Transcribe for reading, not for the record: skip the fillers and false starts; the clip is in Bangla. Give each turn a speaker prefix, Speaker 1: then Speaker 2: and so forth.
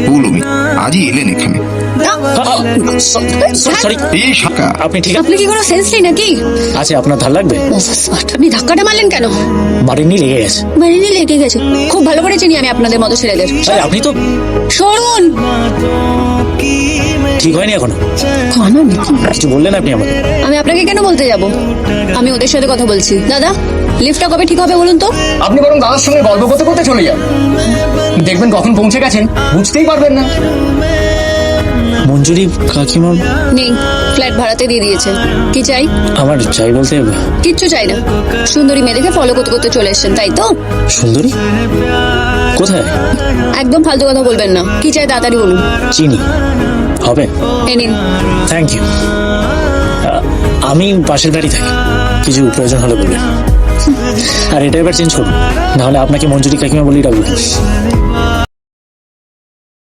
Speaker 1: পৌলমী আজই এলেন এখানে?
Speaker 2: সরি,
Speaker 1: এই শাখা
Speaker 2: আপনি ঠিক
Speaker 3: আপনি কি কোনো সেন্স নেই নাকি?
Speaker 2: আছে? আপনার ধার লাগবে?
Speaker 3: আপনি ধাক্কাটা মারলেন কেন?
Speaker 2: মারিনি, লেগে গেছে।
Speaker 3: মারিনি, লেগে গেছে। খুব ভালো করে চিনি আমি আপনাদের মতো ছেলেদের।
Speaker 2: আরে আপনি তো
Speaker 3: সরুন।
Speaker 2: ঠিক হয়নি এখনো?
Speaker 3: কেন?
Speaker 2: কিছু বললেন আপনি আমাকে?
Speaker 3: আমি আপনাকে কেন বলতে যাব? আমি ওদের সাথে কথা বলছি। দাদা, লিফটটা কবে ঠিক হবে বলুন তো?
Speaker 4: আপনি বরং দাদার সঙ্গে গল্প করতে করতে চলে যান, দেখবেন কখন পৌঁছে গেছেন বুঝতেই পারবেন না।
Speaker 2: মঞ্জুরি কাকিমা
Speaker 3: নেই, ফ্ল্যাট ভাড়াতে দিয়ে দিয়েছে। কি চাই?
Speaker 2: আমার চাই বলতে
Speaker 3: কিচ্ছু চাই না। সুন্দরী মেয়ে দেখে ফলো করতে করতে চলে এসেছেন, তাই তো?
Speaker 2: সুন্দরী কোথায়?
Speaker 3: একদম ফালতু কথা বলবেন না। কি চাই তাড়াতাড়ি বলুন।
Speaker 2: চিনি হবে?
Speaker 3: এ নিন।
Speaker 2: Thank you. আমি পাশের বাড়ি থাকি, কিছু প্রয়োজন হলে বলবেন। আর এটা এবার চেঞ্জ করুন, নাহলে আপনাকে মঞ্জুরি কাকিমা বলেই ডাকবো।